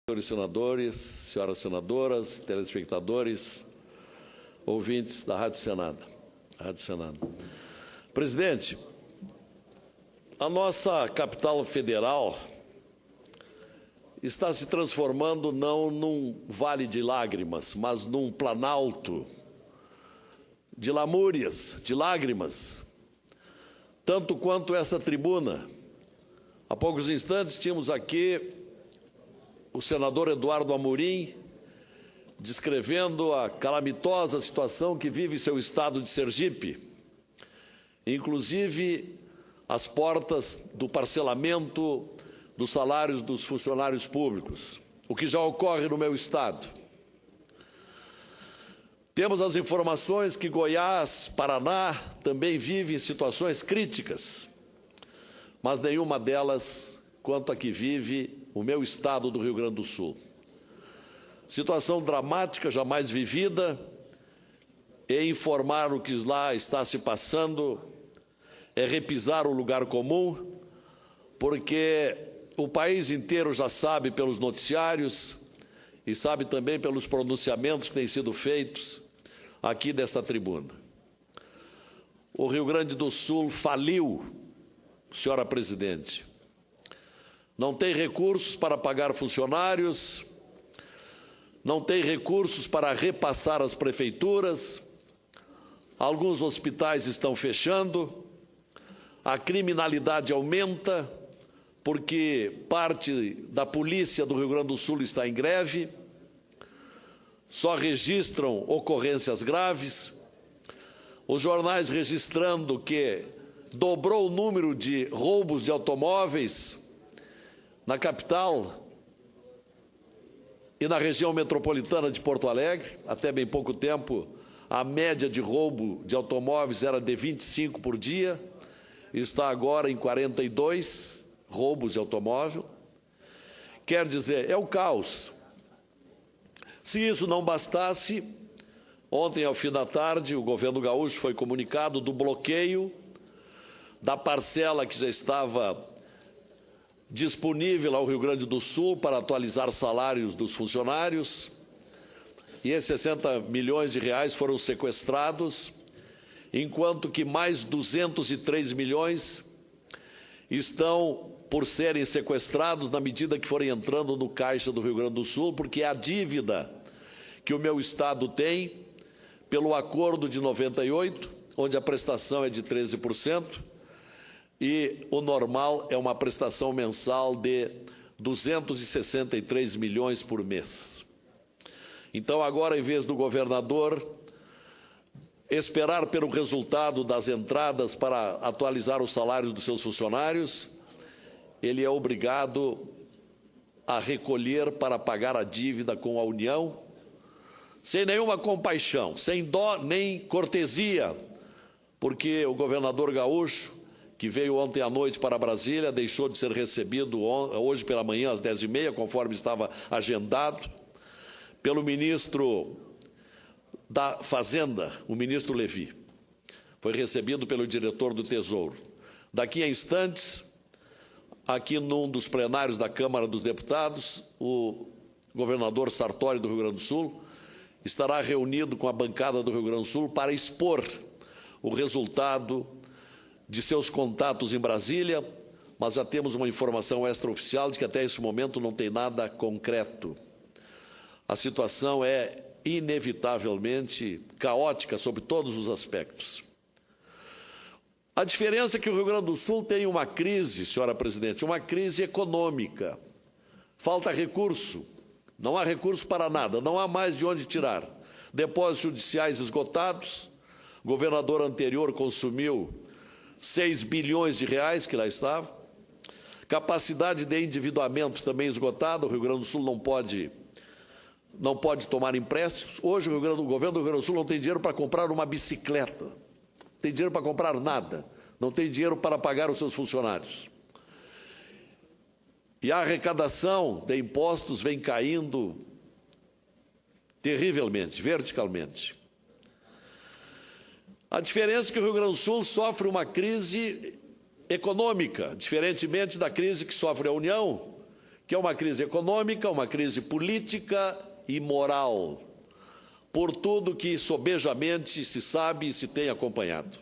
Senhores senadores, senhoras senadoras, telespectadores, ouvintes da Rádio Senado. Presidente, a nossa capital federal está se transformando não num vale de lágrimas, mas num planalto de lamúrias, de lágrimas, tanto quanto esta tribuna. Há poucos instantes tínhamos aqui o senador Eduardo Amorim descrevendo a calamitosa situação que vive seu estado de Sergipe, inclusive as portas do parcelamento dos salários dos funcionários públicos, o que já ocorre no meu estado. Temos as informações que Goiás, Paraná também vivem situações críticas, mas nenhuma delas quanto a que vive o meu estado do Rio Grande do Sul. Situação dramática, jamais vivida, e informar o que lá está se passando é repisar o lugar comum, porque o país inteiro já sabe pelos noticiários e sabe também pelos pronunciamentos que têm sido feitos aqui desta tribuna. O Rio Grande do Sul faliu, senhora presidente. Não tem recursos para pagar funcionários, não tem recursos para repassar às prefeituras, alguns hospitais estão fechando, a criminalidade aumenta, porque parte da polícia do Rio Grande do Sul está em greve, só registram ocorrências graves, os jornais registrando que dobrou o número de roubos de automóveis na capital e na região metropolitana de Porto Alegre. Até bem pouco tempo, a média de roubo de automóveis era de 25 por dia, está agora em 42 roubos de automóvel. Quer dizer, é o caos. Se isso não bastasse, ontem, ao fim da tarde, o governo gaúcho foi comunicado do bloqueio da parcela que já estava disponível ao Rio Grande do Sul para atualizar salários dos funcionários, e esses 60 milhões de reais foram sequestrados, enquanto que mais 203 milhões estão por serem sequestrados na medida que forem entrando no caixa do Rio Grande do Sul, porque é a dívida que o meu estado tem pelo acordo de 98, onde a prestação é de 13%, e o normal é uma prestação mensal de 263 milhões por mês. Então, agora, em vez do governador esperar pelo resultado das entradas para atualizar os salários dos seus funcionários, ele é obrigado a recolher para pagar a dívida com a União, sem nenhuma compaixão, sem dó nem cortesia, porque o governador gaúcho, que veio ontem à noite para Brasília, deixou de ser recebido hoje pela manhã às 10h30, conforme estava agendado, pelo ministro da Fazenda, o ministro Levi. Foi recebido pelo diretor do Tesouro. Daqui a instantes, aqui num dos plenários da Câmara dos Deputados, o governador Sartori do Rio Grande do Sul estará reunido com a bancada do Rio Grande do Sul para expor o resultado de seus contatos em Brasília, mas já temos uma informação extraoficial de que até esse momento não tem nada concreto. A situação é inevitavelmente caótica sob todos os aspectos. A diferença é que o Rio Grande do Sul tem uma crise, senhora presidente, uma crise econômica. Falta recurso, não há recurso para nada, não há mais de onde tirar. Depósitos judiciais esgotados, o governador anterior consumiu 6 bilhões de reais que lá estavam, capacidade de endividamento também esgotada, o Rio Grande do Sul não pode tomar empréstimos. Hoje o governo do Rio Grande do Sul não tem dinheiro para comprar uma bicicleta, não tem dinheiro para comprar nada, não tem dinheiro para pagar os seus funcionários. E a arrecadação de impostos vem caindo terrivelmente, verticalmente. A diferença é que o Rio Grande do Sul sofre uma crise econômica, diferentemente da crise que sofre a União, que é uma crise econômica, uma crise política e moral, por tudo que sobejamente se sabe e se tem acompanhado.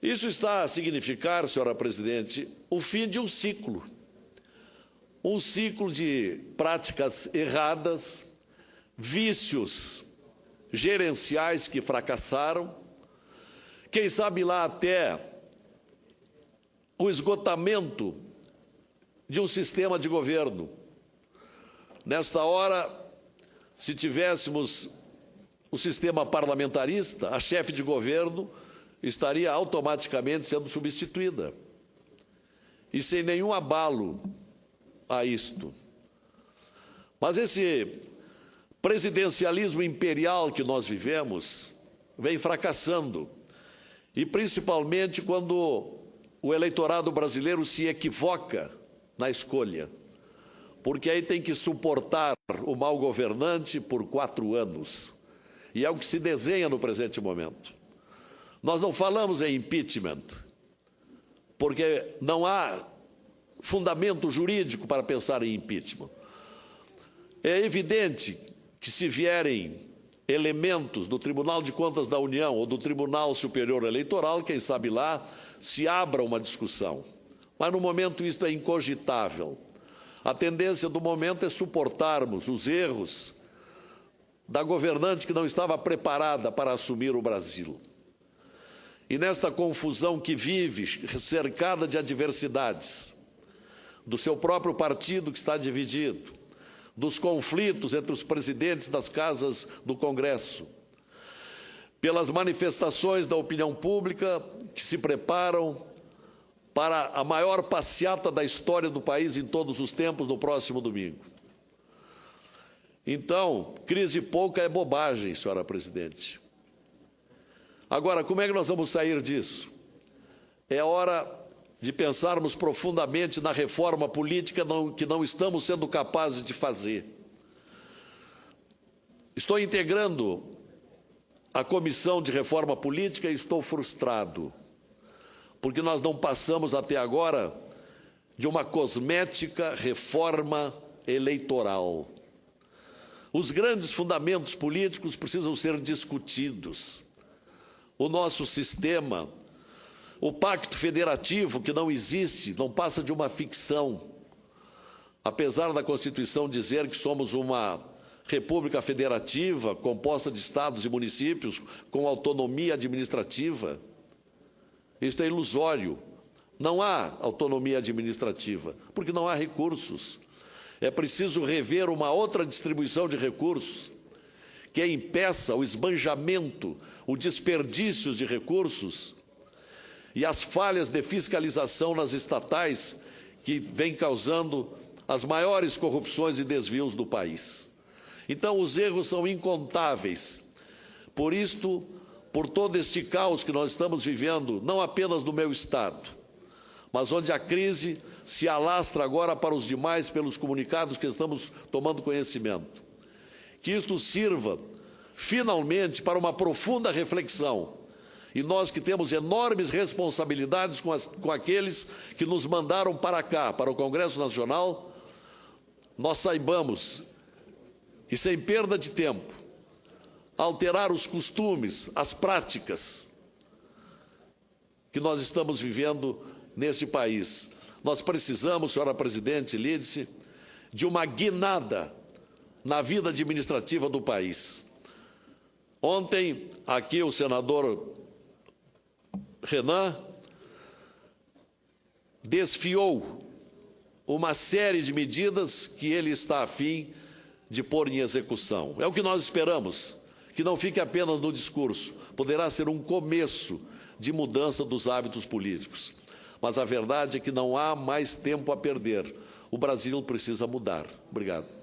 Isso está a significar, senhora presidente, o fim de um ciclo de práticas erradas, vícios gerenciais que fracassaram, quem sabe lá até o esgotamento de um sistema de governo. Nesta hora, se tivéssemos o sistema parlamentarista, a chefe de governo estaria automaticamente sendo substituída. E sem nenhum abalo a isto. Mas esse presidencialismo imperial que nós vivemos vem fracassando. E principalmente quando o eleitorado brasileiro se equivoca na escolha. Porque aí tem que suportar o mau governante por 4 anos. E é o que se desenha no presente momento. Nós não falamos em impeachment, porque não há fundamento jurídico para pensar em impeachment. É evidente que se vierem elementos do Tribunal de Contas da União ou do Tribunal Superior Eleitoral, quem sabe lá, se abra uma discussão. Mas no momento isso é incogitável. A tendência do momento é suportarmos os erros da governante que não estava preparada para assumir o Brasil. E nesta confusão que vive, cercada de adversidades, do seu próprio partido que está dividido, dos conflitos entre os presidentes das casas do Congresso, pelas manifestações da opinião pública que se preparam para a maior passeata da história do país em todos os tempos no próximo domingo. Então, crise pouca é bobagem, senhora presidente. Agora, como é que nós vamos sair disso? É hora de pensarmos profundamente na reforma política que não estamos sendo capazes de fazer. Estou integrando a Comissão de Reforma Política e estou frustrado, porque nós não passamos até agora de uma cosmética reforma eleitoral. Os grandes fundamentos políticos precisam ser discutidos. O nosso sistema, o pacto federativo, que não existe, não passa de uma ficção. Apesar da Constituição dizer que somos uma república federativa, composta de estados e municípios, com autonomia administrativa, isso é ilusório. Não há autonomia administrativa, porque não há recursos. É preciso rever uma outra distribuição de recursos, que impeça o esbanjamento, o desperdício de recursos e as falhas de fiscalização nas estatais que vem causando as maiores corrupções e desvios do país. Então, os erros são incontáveis. Por isto, por todo este caos que nós estamos vivendo, não apenas no meu estado, mas onde a crise se alastra agora para os demais pelos comunicados que estamos tomando conhecimento. Que isto sirva, finalmente, para uma profunda reflexão. E nós que temos enormes responsabilidades com aqueles que nos mandaram para cá, para o Congresso Nacional, nós saibamos, e sem perda de tempo, alterar os costumes, as práticas que nós estamos vivendo neste país. Nós precisamos, senhora presidente Lídice, de uma guinada na vida administrativa do país. Ontem, aqui o senador Renan desfiou uma série de medidas que ele está a fim de pôr em execução. É o que nós esperamos, que não fique apenas no discurso. Poderá ser um começo de mudança dos hábitos políticos. Mas a verdade é que não há mais tempo a perder. O Brasil precisa mudar. Obrigado.